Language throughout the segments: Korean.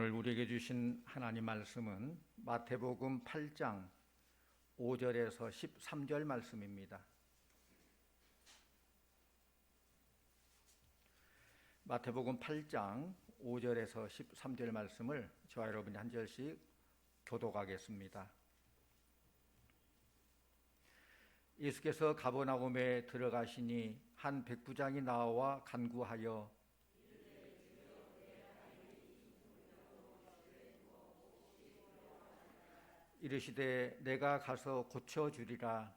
오늘 우리에게 주신 하나님 말씀은 마태복음 8장 5절에서 13절 말씀입니다. 마태복음 8장 5절에서 13절 말씀을 저와 여러분이 한 절씩 교독하겠습니다. 예수께서 가버나움에 들어가시니 한 백부장이 나와 간구하여 이르시되 내가 가서 고쳐주리라.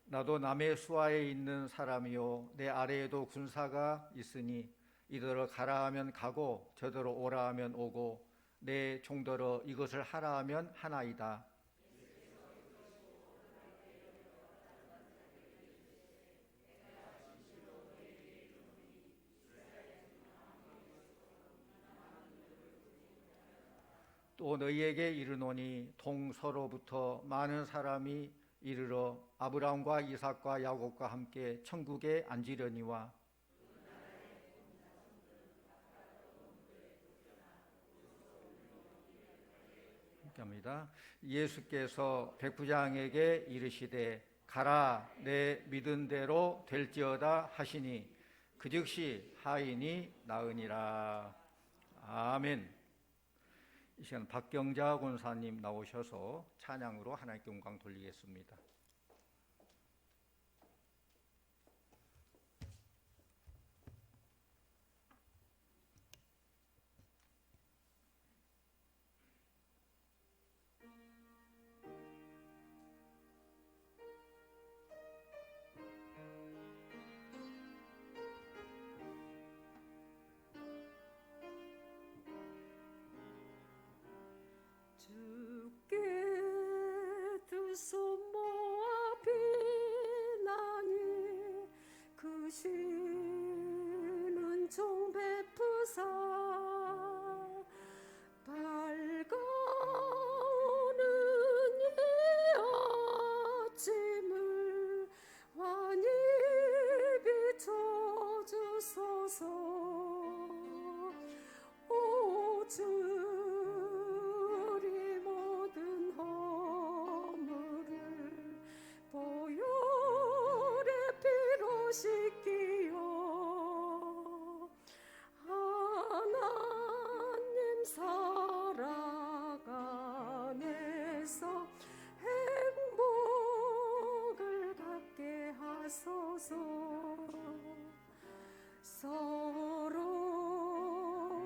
나도 남의 수하에 있는 사람이요 내 아래에도 군사가 있으니 이더러 가라 하면 가고 저더러 오라 하면 오고 내 종더러 이것을 하라 하면 하나이다. 또 너희에게 이르노니 동서로부터 많은 사람이 이르러 아브라함과 이삭과 야곱과 함께 천국에 앉으려니와 합니다. 예수께서 백부장에게 이르시되 가라 내 믿은 대로 될지어다 하시니 그 즉시 하인이 나으니라. 아멘. 이 시간 박경자 권사님 나오셔서 찬양으로 하나님께 영광 돌리겠습니다. 주께 두 손 모아 비나니 크시는 종 베푸사 밝아오는 이 아침을 환히 비춰주소서. 오 주리 모든 허물을 보혈의 피로 씻기어 하나님 살아가면서 행복을 갖게 하소서. 서로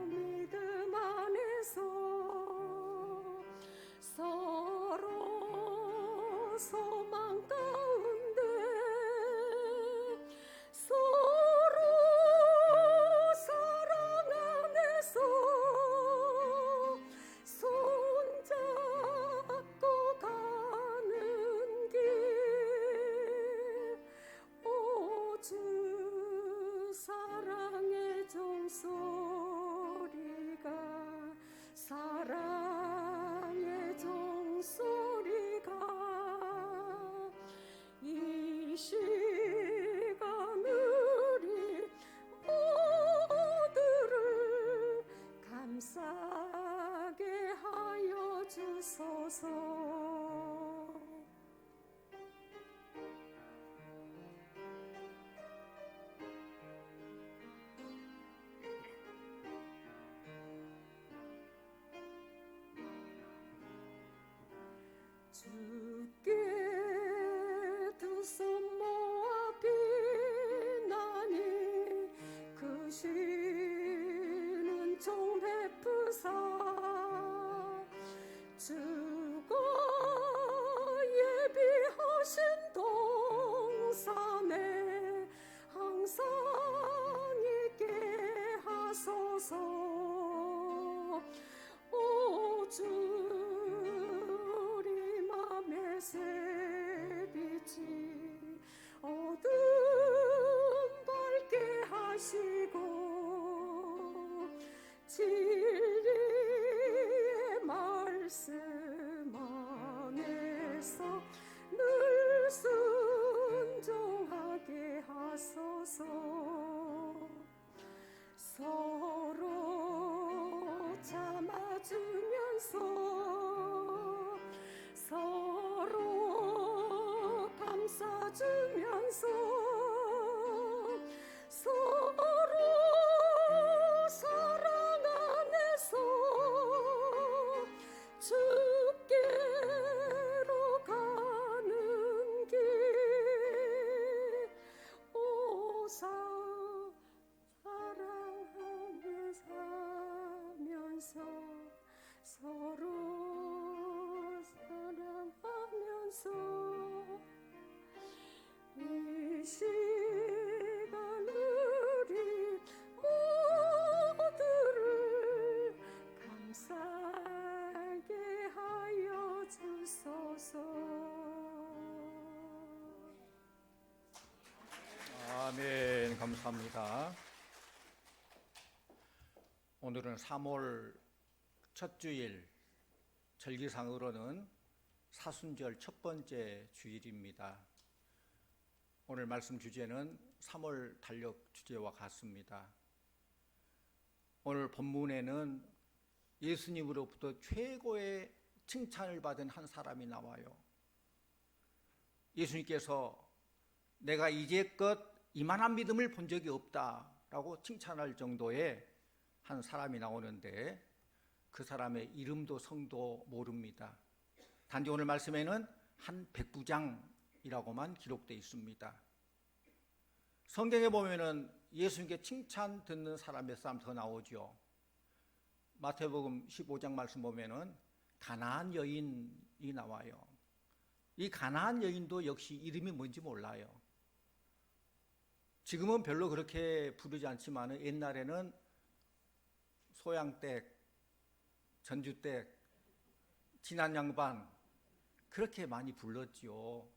믿음 안에서 서로 소망 가운데 서로 사랑 안에서 손잡고 가는 길. 오 주 사랑의 종소리가 사랑의 종소리가 이 시간 우리 모두를 감싸게 하여 주소서. 주께 두 손 모아 비나니 크시는 종 베푸사 주고 안에서 늘 순종하게 하소서. 서로 참아주면서 서로 감싸주면서 서로 사랑 안에서 주께로 가는 길 오사 사랑하며 살면서 서로 사랑하면서 이 시간 우리 모두를 감사하게 하여 주소서. 아멘. 감사합니다. 오늘은 3월 첫 주일, 절기상으로는 사순절 첫 번째 주일입니다. 오늘 말씀 주제는 3월 달력 주제와 같습니다. 오늘 본문에는 예수님으로부터 최고의 칭찬을 받은 한 사람이 나와요. 예수님께서 내가 이제껏 이만한 믿음을 본 적이 없다라고 칭찬할 정도의 한 사람이 나오는데 그 사람의 이름도 성도 모릅니다. 단지 오늘 말씀에는 한 백부장이라고만 기록되어 있습니다. 성경에 보면은 예수님께 칭찬 듣는 사람 몇 사람 더 나오죠. 마태복음 15장 말씀 보면은 가나안 여인이 나와요. 이 가나안 여인도 역시 이름이 뭔지 몰라요. 지금은 별로 그렇게 부르지 않지만 옛날에는 소양댁, 전주댁, 지난 양반 그렇게 많이 불렀지요.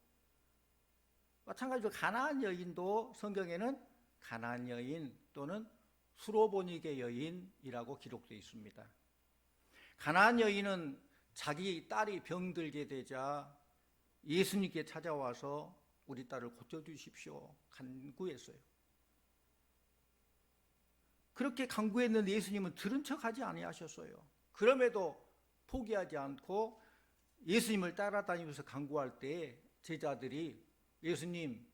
마찬가지로 가나안 여인도 성경에는 가나안 여인 또는 수로보니게 여인이라고 기록되어 있습니다. 가나안 여인은 자기 딸이 병들게 되자 예수님께 찾아와서 우리 딸을 고쳐주십시오 간구했어요. 그렇게 간구했는데 예수님은 들은 척하지 아니하셨어요. 그럼에도 포기하지 않고 예수님을 따라다니면서 간구할 때 제자들이 예수님,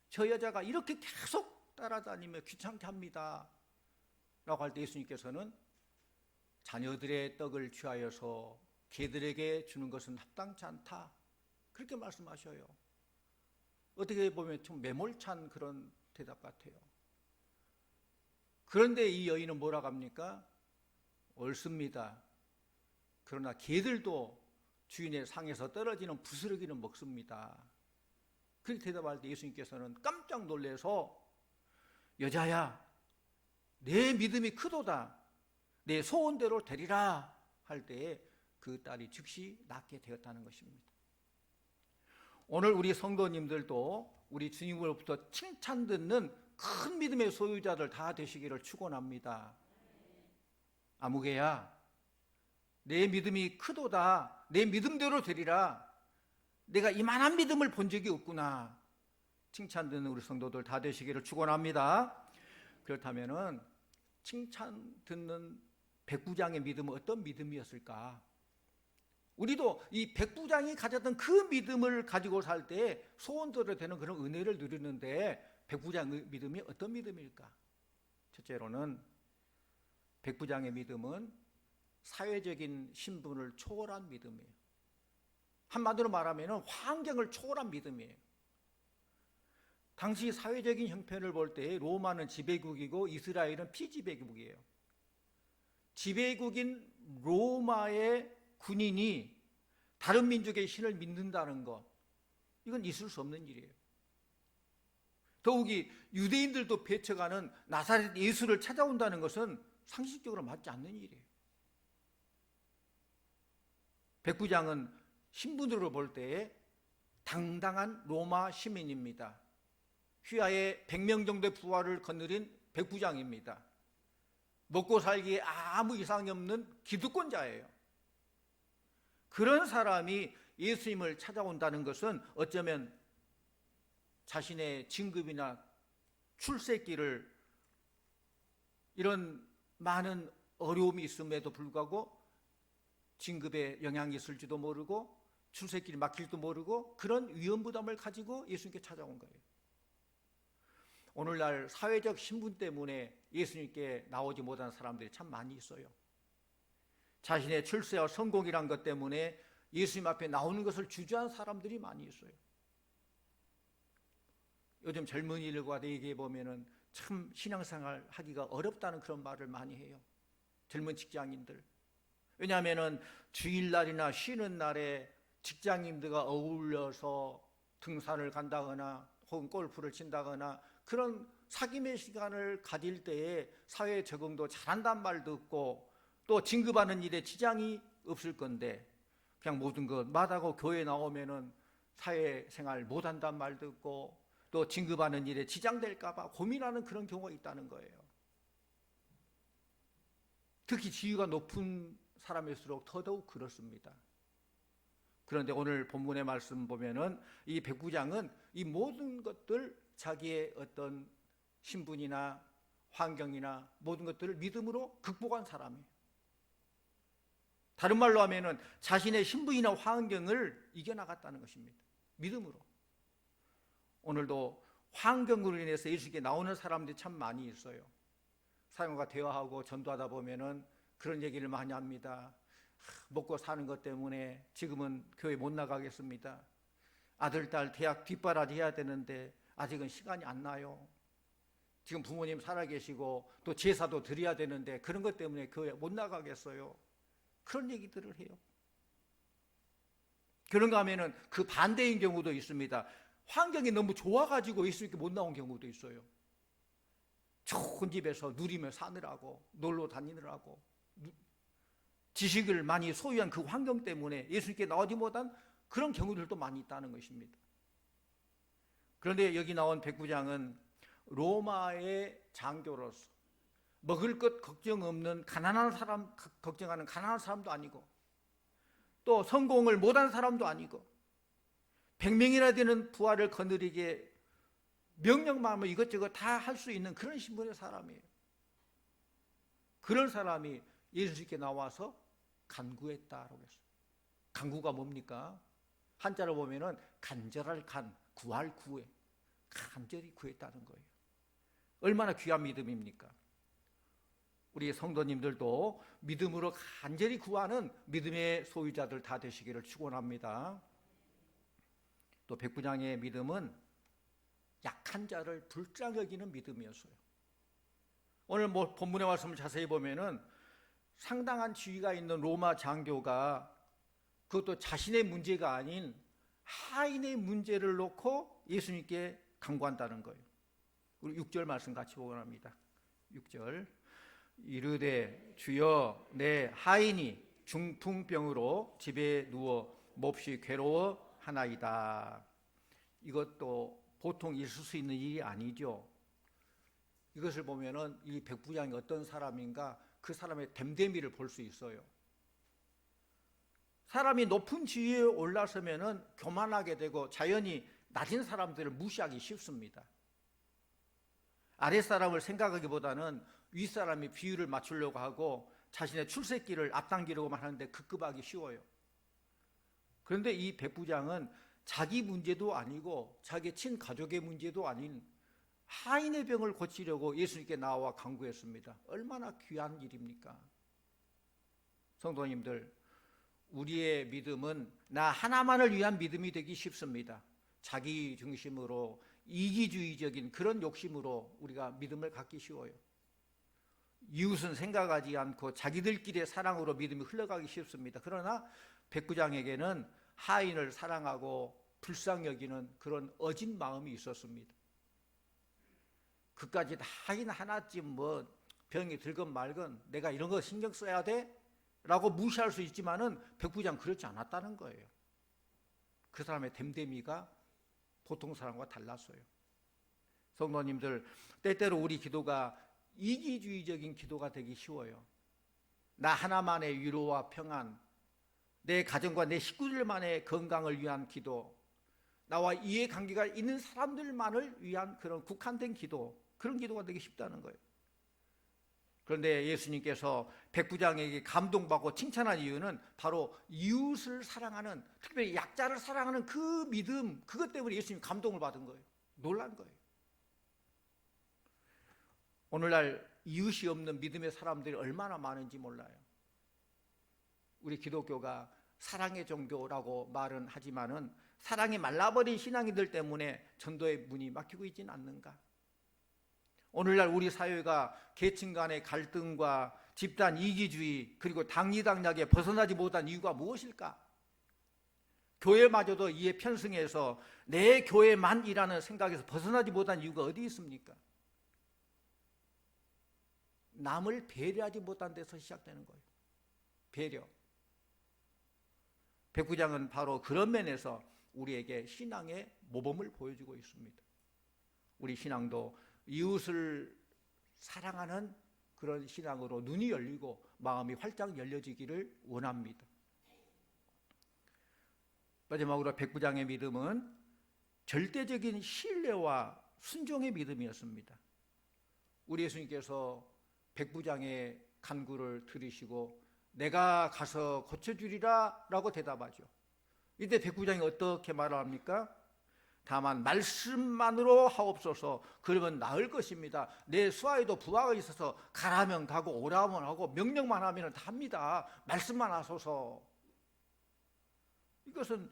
저 여자가 이렇게 계속 따라다니며 귀찮게 합니다 라고 할 때 예수님께서는 자녀들의 떡을 취하여서 개들에게 주는 것은 합당치 않다 그렇게 말씀하셔요. 어떻게 보면 좀 매몰찬 그런 대답 같아요. 그런데 이 여인은 뭐라고 합니까? 옳습니다. 그러나 개들도 주인의 상에서 떨어지는 부스러기는 먹습니다. 그렇게 대답할 때 예수님께서는 깜짝 놀라서 여자야, 내 믿음이 크도다. 내 소원대로 되리라 할 때에 그 딸이 즉시 낫게 되었다는 것입니다. 오늘 우리 성도님들도 우리 주님으로부터 칭찬 듣는 큰 믿음의 소유자들 다 되시기를 축원합니다. 아무개야, 내 믿음이 크도다. 내 믿음대로 되리라. 내가 이만한 믿음을 본 적이 없구나. 칭찬 듣는 우리 성도들 다 되시기를 축원합니다. 그렇다면은 칭찬 듣는 백부장의 믿음은 어떤 믿음이었을까? 우리도 이 백부장이 가졌던 그 믿음을 가지고 살 때 소원대로 되는 그런 은혜를 누리는데 백부장의 믿음이 어떤 믿음일까? 첫째로는 백부장의 믿음은 사회적인 신분을 초월한 믿음이에요. 한마디로 말하면 환경을 초월한 믿음이에요. 당시 사회적인 형편을 볼 때 로마는 지배국이고 이스라엘은 피지배국이에요. 지배국인 로마의 군인이 다른 민족의 신을 믿는다는 것, 이건 있을 수 없는 일이에요. 더욱이 유대인들도 배척하는 나사렛 예수를 찾아온다는 것은 상식적으로 맞지 않는 일이에요. 백부장은 신분으로 볼 때에 당당한 로마 시민입니다. 휘하에 100명 정도의 부하를 거느린 백부장입니다. 먹고 살기에 아무 이상이 없는 기득권자예요. 그런 사람이 예수님을 찾아온다는 것은 어쩌면 자신의 진급이나 출세길을 이런 많은 어려움이 있음에도 불구하고 진급에 영향이 있을지도 모르고 출세길이 막힐지도 모르고 그런 위험부담을 가지고 예수님께 찾아온 거예요. 오늘날 사회적 신분 때문에 예수님께 나오지 못한 사람들이 참 많이 있어요. 자신의 출세와 성공이란 것 때문에 예수님 앞에 나오는 것을 주저한 사람들이 많이 있어요. 요즘 젊은이들과 얘기해 보면은 참 신앙생활 하기가 어렵다는 그런 말을 많이 해요. 젊은 직장인들. 왜냐하면은 주일날이나 쉬는 날에 직장인들과 어울려서 등산을 간다거나 혹은 골프를 친다거나 그런 사귐의 시간을 가질 때에 사회 적응도 잘한단 말 듣고 또 진급하는 일에 지장이 없을 건데 그냥 모든 것 마다하고 교회 나오면은 사회생활 못한단 말 듣고 또 진급하는 일에 지장될까 봐 고민하는 그런 경우가 있다는 거예요. 특히 지위가 높은 사람일수록 더더욱 그렇습니다. 그런데 오늘 본문의 말씀 보면은 이 백부장은 이 모든 것들 자기의 어떤 신분이나 환경이나 모든 것들을 믿음으로 극복한 사람이에요. 다른 말로 하면은 자신의 신분이나 환경을 이겨나갔다는 것입니다. 믿음으로. 오늘도 환경으로 인해서 예수님께 나오는 사람들이 참 많이 있어요. 사람과 대화하고 전도하다 보면은 그런 얘기를 많이 합니다. 먹고 사는 것 때문에 지금은 교회 못 나가겠습니다. 아들, 딸 대학 뒷바라지 해야 되는데 아직은 시간이 안 나요. 지금 부모님 살아계시고 또 제사도 드려야 되는데 그런 것 때문에 교회 못 나가겠어요. 그런 얘기들을 해요. 그런가 하면은 그 반대인 경우도 있습니다. 환경이 너무 좋아가지고 예수님께 못 나온 경우도 있어요. 좋은 집에서 누리며 사느라고 놀러 다니느라고 지식을 많이 소유한 그 환경 때문에 예수님께 나오지 못한 그런 경우들도 많이 있다는 것입니다. 그런데 여기 나온 백부장은 로마의 장교로서 먹을 것 걱정 없는 가난한 사람 걱정하는 가난한 사람도 아니고 또 성공을 못한 사람도 아니고 100명이나 되는 부하를 거느리게 명령만 하면 이것저것 다 할 수 있는 그런 신분의 사람이에요. 그런 사람이 예수님께 나와서 간구했다라고 했어요. 간구가 뭡니까? 한자로 보면은 간절할 간, 구할 구해. 간절히 구했다는 거예요. 얼마나 귀한 믿음입니까? 우리 성도님들도 믿음으로 간절히 구하는 믿음의 소유자들 다 되시기를 축원합니다. 또 백부장의 믿음은 약한 자를 불쌍히 여기는 믿음이었어요. 오늘 본문의 말씀을 자세히 보면은 상당한 지위가 있는 로마 장교가 그것도 자신의 문제가 아닌 하인의 문제를 놓고 예수님께 간구한다는 거예요. 우리 6절 말씀 같이 보고 합니다. 6절 이르되 주여 내 하인이 중풍병으로 집에 누워 몹시 괴로워하나이다. 이것도 보통 있을 수 있는 일이 아니죠. 이것을 보면은 이 백부장이 어떤 사람인가 그 사람의 됨됨이를 볼 수 있어요. 사람이 높은 지위에 올라서면은 교만하게 되고 자연히 낮은 사람들을 무시하기 쉽습니다. 아랫사람을 생각하기보다는 윗사람이 비율을 맞추려고 하고 자신의 출세길을 앞당기려고만 하는데 급급하기 쉬워요. 그런데 이 백부장은 자기 문제도 아니고 자기 친가족의 문제도 아닌 하인의 병을 고치려고 예수님께 나와 간구했습니다. 얼마나 귀한 일입니까? 성도님들, 우리의 믿음은 나 하나만을 위한 믿음이 되기 쉽습니다. 자기 중심으로 이기주의적인 그런 욕심으로 우리가 믿음을 갖기 쉬워요. 이웃은 생각하지 않고 자기들끼리의 사랑으로 믿음이 흘러가기 쉽습니다. 그러나 백부장에게는 하인을 사랑하고 불쌍히 여기는 그런 어진 마음이 있었습니다. 그까지 하인 하나쯤 뭐 병이 들건 말건 내가 이런 거 신경 써야 돼? 라고 무시할 수 있지만은 백부장 그렇지 않았다는 거예요. 그 사람의 됨됨이가 보통 사람과 달랐어요. 성도님들, 때때로 우리 기도가 이기주의적인 기도가 되기 쉬워요. 나 하나만의 위로와 평안, 내 가정과 내 식구들만의 건강을 위한 기도, 나와 이해관계가 있는 사람들만을 위한 그런 국한된 기도, 그런 기도가 되기 쉽다는 거예요. 그런데 예수님께서 백부장에게 감동받고 칭찬한 이유는 바로 이웃을 사랑하는, 특별히 약자를 사랑하는 그 믿음, 그것 때문에 예수님 감동을 받은 거예요. 놀란 거예요. 오늘날 이웃이 없는 믿음의 사람들이 얼마나 많은지 몰라요. 우리 기독교가 사랑의 종교라고 말은 하지만은 사랑이 말라버린 신앙이들 때문에 전도의 문이 막히고 있지는 않는가? 오늘날 우리 사회가 계층 간의 갈등과 집단 이기주의 그리고 당리당략에 벗어나지 못한 이유가 무엇일까? 교회마저도 이에 편승해서 내 교회만이라는 생각에서 벗어나지 못한 이유가 어디 있습니까? 남을 배려하지 못한 데서 시작되는 거예요. 배려. 백부장은 바로 그런 면에서 우리에게 신앙의 모범을 보여주고 있습니다. 우리 신앙도 이웃을 사랑하는 그런 신앙으로 눈이 열리고 마음이 활짝 열려지기를 원합니다. 마지막으로 백부장의 믿음은 절대적인 신뢰와 순종의 믿음이었습니다. 우리 예수님께서 백부장의 간구를 들으시고 내가 가서 고쳐주리라 라고 대답하죠. 이때 백부장이 어떻게 말을 합니까? 다만 말씀만으로 하옵소서, 그러면 나을 것입니다. 내 수하에도 부하가 있어서 가라면 가고 오라면 하고 명령만 하면 다 합니다. 말씀만 하소서. 이것은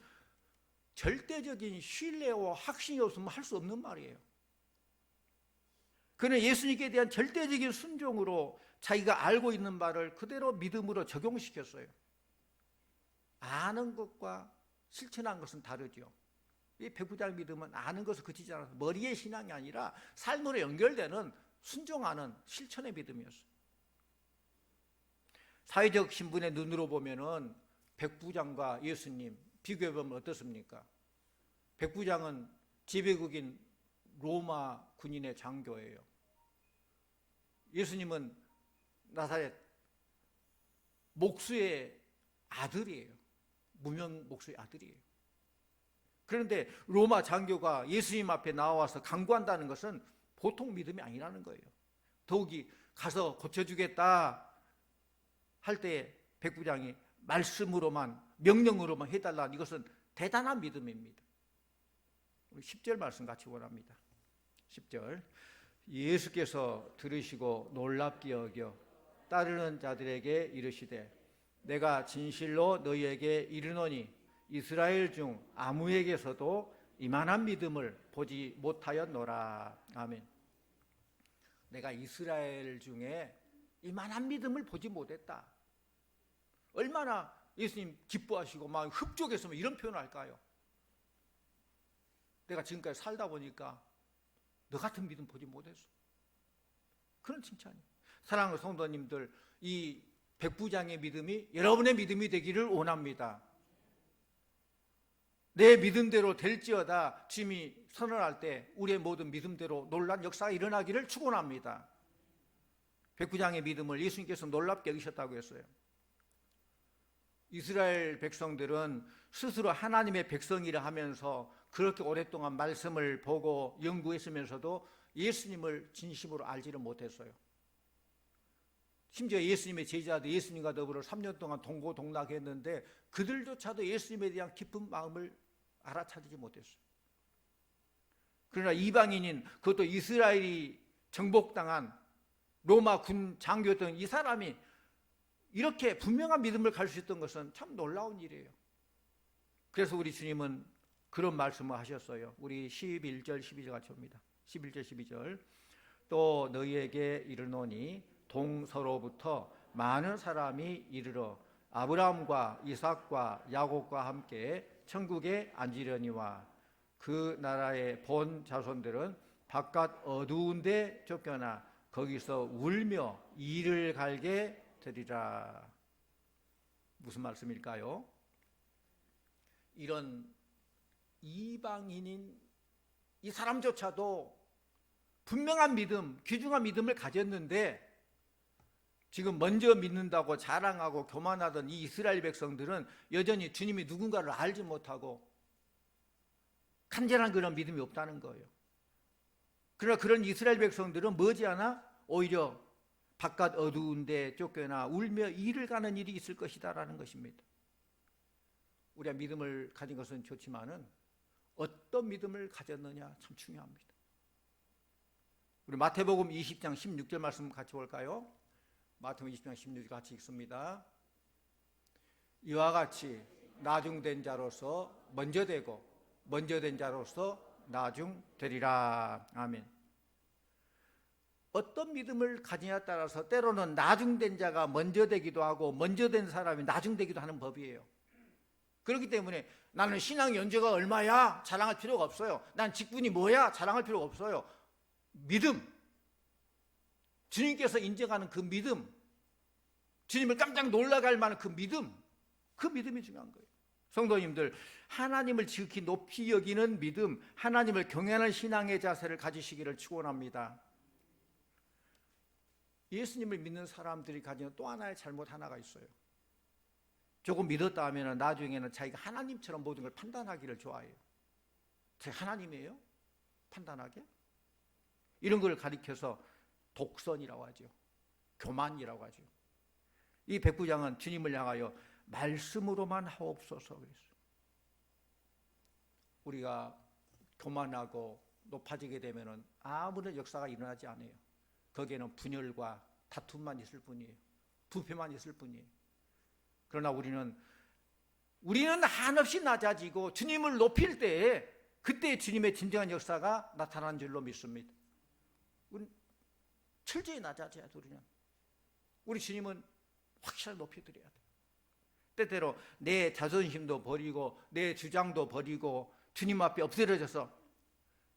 절대적인 신뢰와 확신이 없으면 할 수 없는 말이에요. 그는 예수님께 대한 절대적인 순종으로 자기가 알고 있는 바를 그대로 믿음으로 적용시켰어요. 아는 것과 실천한 것은 다르죠. 이 백부장 믿음은 아는 것을 그치지 않아서 머리의 신앙이 아니라 삶으로 연결되는 순종하는 실천의 믿음이었어요. 사회적 신분의 눈으로 보면은 백부장과 예수님 비교해보면 어떻습니까? 백부장은 지배국인 로마 군인의 장교예요. 예수님은 나사렛 목수의 아들이에요. 무명 목수의 아들이에요. 그런데 로마 장교가 예수님 앞에 나와서 간구한다는 것은 보통 믿음이 아니라는 거예요. 더욱이 가서 고쳐주겠다 할 때 백부장이 말씀으로만 명령으로만 해달라는 이것은 대단한 믿음입니다. 우리 10절 말씀 같이 원합니다. 10절 예수께서 들으시고 놀랍게 여겨 따르는 자들에게 이르시되 내가 진실로 너희에게 이르노니 이스라엘 중 아무에게서도 이만한 믿음을 보지 못하였노라. 아멘. 내가 이스라엘 중에 이만한 믿음을 보지 못했다. 얼마나 예수님 기뻐하시고 막 흡족했으면 이런 표현을 할까요? 내가 지금까지 살다 보니까 너 같은 믿음 보지 못했어. 그런 칭찬이에요. 사랑하는 성도님들, 이 백부장의 믿음이 여러분의 믿음이 되기를 원합니다. 내 믿음대로 될지어다 주님이 선언할 때 우리의 모든 믿음대로 놀란 역사가 일어나기를 축원합니다. 백부장의 믿음을 예수님께서 놀랍게 여기셨다고 했어요. 이스라엘 백성들은 스스로 하나님의 백성이라 하면서 그렇게 오랫동안 말씀을 보고 연구했으면서도 예수님을 진심으로 알지를 못했어요. 심지어 예수님의 제자도 예수님과 더불어 3년 동안 동고동락했는데 그들조차도 예수님에 대한 깊은 마음을 알아차리지 못했어요. 그러나 이방인인, 그것도 이스라엘이 정복당한 로마 군 장교였던 이 사람이 이렇게 분명한 믿음을 가질 수 있던 것은 참 놀라운 일이에요. 그래서 우리 주님은 그런 말씀을 하셨어요. 우리 11절 12절 같이 봅니다. 11절 12절 또 너희에게 이르노니 동서로부터 많은 사람이 이르러 아브라함과 이삭과 야곱과 함께 천국에 앉으려니와 그 나라의 본 자손들은 바깥 어두운 데 쫓겨나 거기서 울며 이를 갈게 되리라. 무슨 말씀일까요? 이런 이방인인 이 사람조차도 분명한 믿음, 귀중한 믿음을 가졌는데 지금 먼저 믿는다고 자랑하고 교만하던 이 이스라엘 백성들은 여전히 주님이 누군가를 알지 못하고 간절한 그런 믿음이 없다는 거예요. 그러나 그런 이스라엘 백성들은 머지않아 오히려 바깥 어두운 데 쫓겨나 울며 이를 가는 일이 있을 것이다라는 것입니다. 우리가 믿음을 가진 것은 좋지만은 어떤 믿음을 가졌느냐 참 중요합니다. 우리 마태복음 20장 16절 말씀 같이 볼까요? 마태복음 20장 16절 같이 읽습니다. 이와 같이 나중된 자로서 먼저 되고 먼저 된 자로서 나중되리라. 아멘. 어떤 믿음을 가지냐에 따라서 때로는 나중된 자가 먼저 되기도 하고 먼저 된 사람이 나중되기도 하는 법이에요. 그렇기 때문에 나는 신앙 연조가 얼마야? 자랑할 필요가 없어요. 난 직분이 뭐야? 자랑할 필요가 없어요. 믿음, 주님께서 인정하는 그 믿음, 주님을 깜짝 놀라게 할 만한 그 믿음이 중요한 거예요. 성도님들, 하나님을 지극히 높이 여기는 믿음, 하나님을 경외하는 신앙의 자세를 가지시기를 축원합니다. 예수님을 믿는 사람들이 가지는 또 하나의 잘못 하나가 있어요. 조금 믿었다 하면 나중에는 자기가 하나님처럼 모든 걸 판단하기를 좋아해요. 제가 하나님이에요? 판단하게? 이런 걸 가리켜서 독선이라고 하죠. 교만이라고 하죠. 이 백부장은 주님을 향하여 말씀으로만 하옵소서 그랬어요. 우리가 교만하고 높아지게 되면 아무런 역사가 일어나지 않아요. 거기에는 분열과 다툼만 있을 뿐이에요. 부패만 있을 뿐이에요. 그러나 우리는 한없이 낮아지고 주님을 높일 때에 그때 주님의 진정한 역사가 나타나는 줄로 믿습니다. 우리는 철저히 낮아져야 돼. 우리 주님은 확실하게 높여드려야 돼. 때때로 내 자존심도 버리고 내 주장도 버리고 주님 앞에 엎드려져서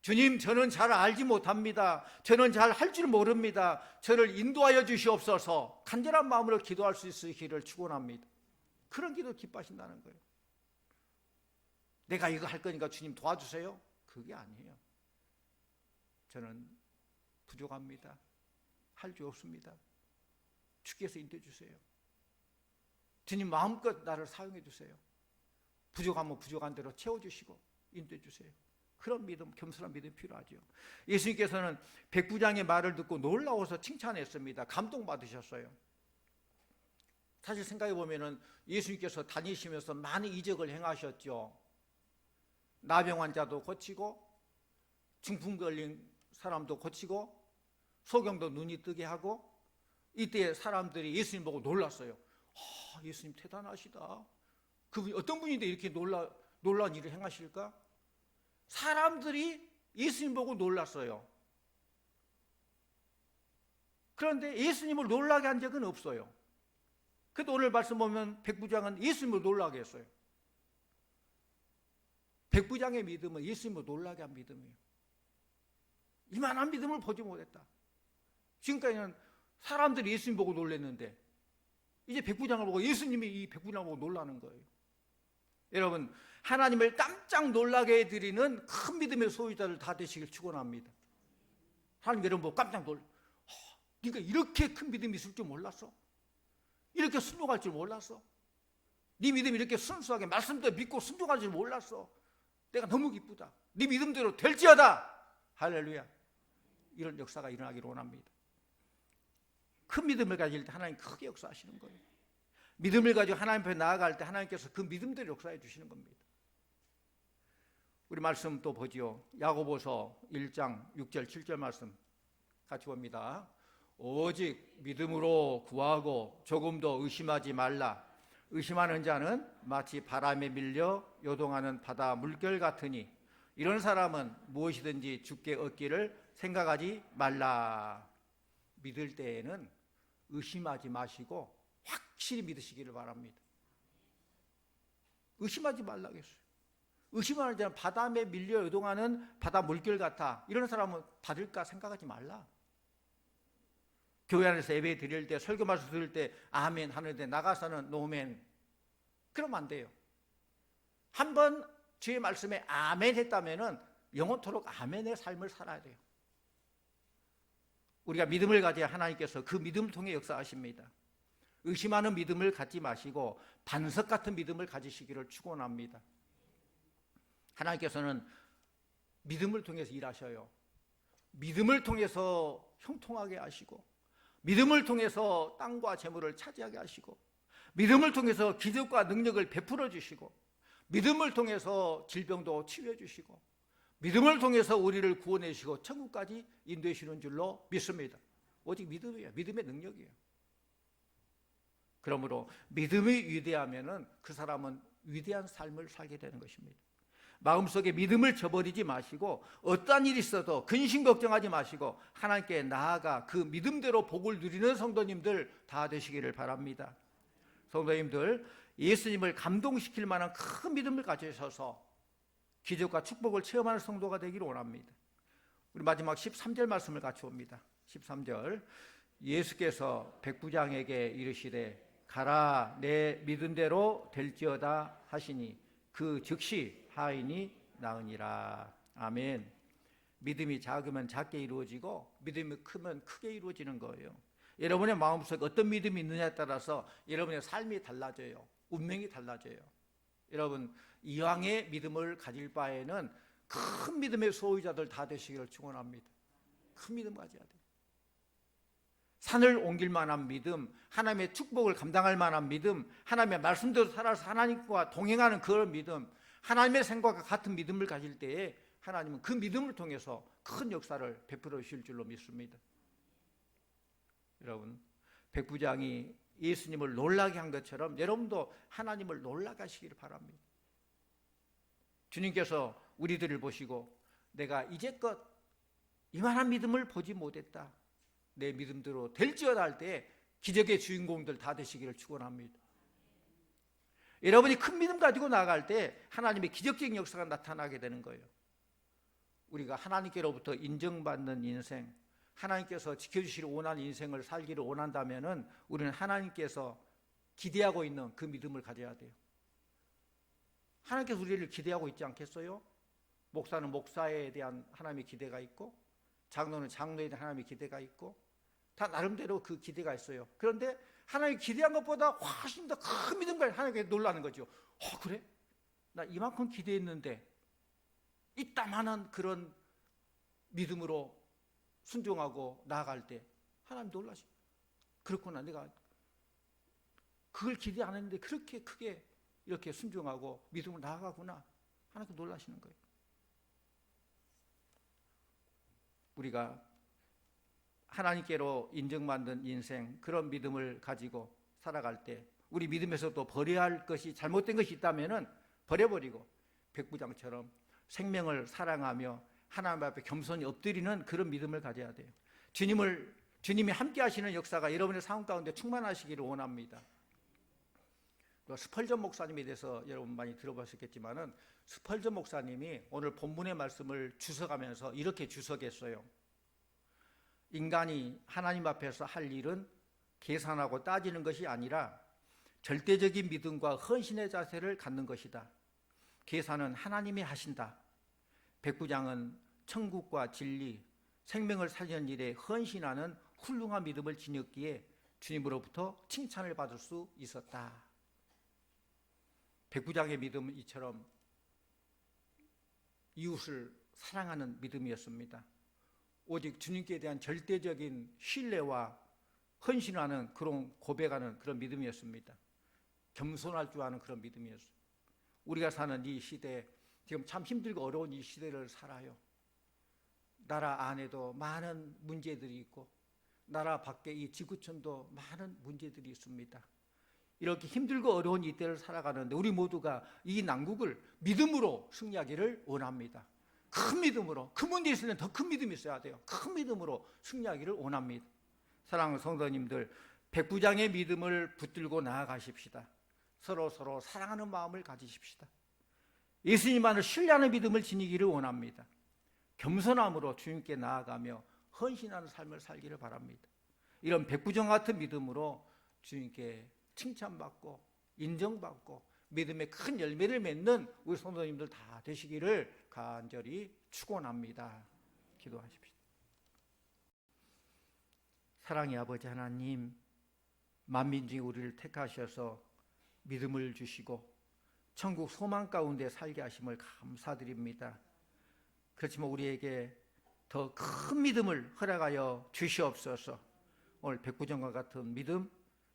주님, 저는 잘 알지 못합니다. 저는 잘 할 줄 모릅니다. 저를 인도하여 주시옵소서. 간절한 마음으로 기도할 수 있으시기를 축원합니다. 그런 기도 기뻐하신다는 거예요. 내가 이거 할 거니까 주님 도와주세요. 그게 아니에요. 저는 부족합니다. 할 줄 없습니다. 주께서 인도해 주세요. 주님 마음껏 나를 사용해 주세요. 부족하면 부족한 대로 채워주시고 인도해 주세요. 그런 믿음, 겸손한 믿음이 필요하죠. 예수님께서는 백부장의 말을 듣고 놀라워서 칭찬했습니다. 감동받으셨어요. 사실 생각해 보면은 예수님께서 다니시면서 많은 이적을 행하셨죠. 나병 환자도 고치고 중풍 걸린 사람도 고치고 소경도 눈이 뜨게 하고 이때 사람들이 예수님 보고 놀랐어요. 예수님 대단하시다. 그분이 어떤 분인데 이렇게 놀라운 일을 행하실까? 사람들이 예수님 보고 놀랐어요. 그런데 예수님을 놀라게 한 적은 없어요. 그래도 오늘 말씀 보면 백부장은 예수님을 놀라게 했어요. 백부장의 믿음은 예수님을 놀라게 한 믿음이에요. 이만한 믿음을 보지 못했다. 지금까지는 사람들이 예수님 보고 놀랐는데 이제 백부장을 보고 예수님이 이 백부장을 보고 놀라는 거예요. 여러분, 하나님을 깜짝 놀라게 해드리는 큰 믿음의 소유자들 다 되시길 축원합니다. 하나님 여러분 보고 깜짝 놀라. 네가 이렇게 큰 믿음이 있을 줄 몰랐어? 이렇게 순종할 줄 몰랐어? 네 믿음이 이렇게 순수하게 말씀도 믿고 순종할 줄 몰랐어? 내가 너무 기쁘다. 네 믿음대로 될지어다. 할렐루야. 이런 역사가 일어나기를 원합니다. 큰 믿음을 가질 때 하나님 크게 역사하시는 거예요. 믿음을 가지고 하나님 앞에 나아갈 때 하나님께서 그 믿음대로 역사해 주시는 겁니다. 우리 말씀 또 보지요. 야고보서 1장 6절 7절 말씀 같이 봅니다. 오직 믿음으로 구하고 조금도 의심하지 말라. 의심하는 자는 마치 바람에 밀려 요동하는 바다 물결 같으니 이런 사람은 무엇이든지 주께 얻기를 생각하지 말라. 믿을 때에는 의심하지 마시고 확실히 믿으시기를 바랍니다. 의심하지 말라고 했어요. 의심하는 자는 바다에 밀려 요동하는 바다 물결 같아. 이런 사람은 받을까 생각하지 말라. 교회 안에서 예배 드릴 때, 설교 말씀 들을 때 아멘 하는데 나가서는 노멘. 그러면 안 돼요. 한번 주의 말씀에 아멘 했다면은 영원토록 아멘의 삶을 살아야 돼요. 우리가 믿음을 가져야 하나님께서 그 믿음을 통해 역사하십니다. 의심하는 믿음을 갖지 마시고 반석 같은 믿음을 가지시기를 축원합니다. 하나님께서는 믿음을 통해서 일하셔요. 믿음을 통해서 형통하게 하시고, 믿음을 통해서 땅과 재물을 차지하게 하시고, 믿음을 통해서 기적과 능력을 베풀어 주시고, 믿음을 통해서 질병도 치유해 주시고, 믿음을 통해서 우리를 구원해 주시고 천국까지 인도해 주시는 줄로 믿습니다. 오직 믿음이에요. 믿음의 능력이에요. 그러므로 믿음이 위대하면은 그 사람은 위대한 삶을 살게 되는 것입니다. 마음속에 믿음을 저버리지 마시고 어떠한 일이 있어도 근심 걱정하지 마시고 하나님께 나아가 그 믿음대로 복을 누리는 성도님들 다 되시기를 바랍니다. 성도님들, 예수님을 감동시킬 만한 큰 믿음을 가지셔서 기적과 축복을 체험하는 성도가 되기를 원합니다. 우리 마지막 13절 말씀을 같이 봅니다. 13절, 예수께서 백부장에게 이르시되 가라, 내 믿은 대로 될지어다 하시니 그 즉시 하인이 나으니라. 아멘. 믿음이 작으면 작게 이루어지고 믿음이 크면 크게 이루어지는 거예요. 여러분의 마음속에 어떤 믿음이 있느냐에 따라서 여러분의 삶이 달라져요. 운명이 달라져요. 여러분, 이왕의 믿음을 가질 바에는 큰 믿음의 소유자들 다 되시기를 축원합니다. 큰 믿음 가져야 돼요. 산을 옮길 만한 믿음, 하나님의 축복을 감당할 만한 믿음, 하나님의 말씀대로 살아서 하나님과 동행하는 그런 믿음, 하나님의 생각과 같은 믿음을 가질 때에 하나님은 그 믿음을 통해서 큰 역사를 베풀어 주실 줄로 믿습니다. 여러분, 백부장이 예수님을 놀라게 한 것처럼 여러분도 하나님을 놀라게 하시기를 바랍니다. 주님께서 우리들을 보시고 내가 이제껏 이만한 믿음을 보지 못했다, 내 믿음대로 될지어다 할 때 기적의 주인공들 다 되시기를 축원합니다. 여러분이 큰 믿음 가지고 나아갈 때 하나님의 기적적인 역사가 나타나게 되는 거예요. 우리가 하나님께로부터 인정받는 인생, 하나님께서 지켜주시를 원하는 인생을 살기를 원한다면 우리는 하나님께서 기대하고 있는 그 믿음을 가져야 돼요. 하나님께서 우리를 기대하고 있지 않겠어요? 목사는 목사에 대한 하나님의 기대가 있고, 장로는 장로에 대한 하나님의 기대가 있고, 다 나름대로 그 기대가 있어요. 그런데 하나님이 기대한 것보다 훨씬 더 큰 믿음과 하나님께 놀라는 거죠. 그래? 나 이만큼 기대했는데 이따만한 그런 믿음으로 순종하고 나아갈 때 하나님 놀라시죠. 그렇구나, 내가 그걸 기대 안 했는데 그렇게 크게 이렇게 순종하고 믿음으로 나아가구나. 하나님께 놀라시는 거예요. 우리가 하나님께로 인정받는 인생, 그런 믿음을 가지고 살아갈 때 우리 믿음에서 또 버려야 할 것이, 잘못된 것이 있다면 버려버리고 백부장처럼 생명을 사랑하며 하나님 앞에 겸손히 엎드리는 그런 믿음을 가져야 돼요. 주님이 함께 하시는 역사가 여러분의 삶 가운데 충만하시기를 원합니다. 스펄전 목사님에 대해서 여러분 많이 들어보셨겠지만은, 스펄전 목사님이 오늘 본문의 말씀을 주석하면서 이렇게 주석했어요. 인간이 하나님 앞에서 할 일은 계산하고 따지는 것이 아니라 절대적인 믿음과 헌신의 자세를 갖는 것이다. 계산은 하나님이 하신다. 백부장은 천국과 진리, 생명을 살리는 일에 헌신하는 훌륭한 믿음을 지녔기에 주님으로부터 칭찬을 받을 수 있었다. 백부장의 믿음은 이처럼 이웃을 사랑하는 믿음이었습니다. 오직 주님께 대한 절대적인 신뢰와 헌신하는 그런 고백하는 그런 믿음이었습니다. 겸손할 줄 아는 그런 믿음이었어요. 우리가 사는 이 시대, 지금 참 힘들고 어려운 이 시대를 살아요. 나라 안에도 많은 문제들이 있고 나라 밖에 이 지구촌도 많은 문제들이 있습니다. 이렇게 힘들고 어려운 이때를 살아가는데 우리 모두가 이 난국을 믿음으로 승리하기를 원합니다. 큰 믿음으로, 큰 문제 있을 때는 더 큰 믿음이 있어야 돼요. 큰 믿음으로 승리하기를 원합니다. 사랑하는 성도님들, 백부장의 믿음을 붙들고 나아가십시다. 서로 사랑하는 마음을 가지십시다. 예수님만을 신뢰하는 믿음을 지니기를 원합니다. 겸손함으로 주님께 나아가며 헌신하는 삶을 살기를 바랍니다. 이런 백부장 같은 믿음으로 주님께 칭찬받고 인정받고 믿음의 큰 열매를 맺는 우리 성도님들 다 되시기를 간절히 축원합니다. 기도하십시오. 사랑의 아버지 하나님, 만민 중에 우리를 택하셔서 믿음을 주시고 천국 소망 가운데 살게 하심을 감사드립니다. 그렇지만 우리에게 더 큰 믿음을 허락하여 주시옵소서. 오늘 백부장과 같은 믿음,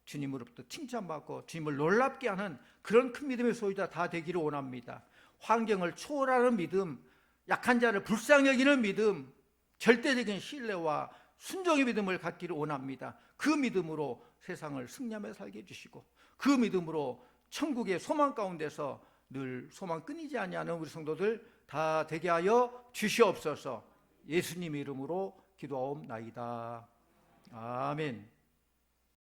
주님으로부터 칭찬받고 주님을 놀랍게 하는 그런 큰 믿음의 소유자 다 되기를 원합니다. 환경을 초월하는 믿음, 약한 자를 불쌍히 여기는 믿음, 절대적인 신뢰와 순종의 믿음을 갖기를 원합니다. 그 믿음으로 세상을 승리하며 살게 해주시고 그 믿음으로 천국의 소망 가운데서 늘 소망 끊이지 아니하는 우리 성도들 다 되게 하여 주시옵소서. 예수님 이름으로 기도하옵나이다. 아멘.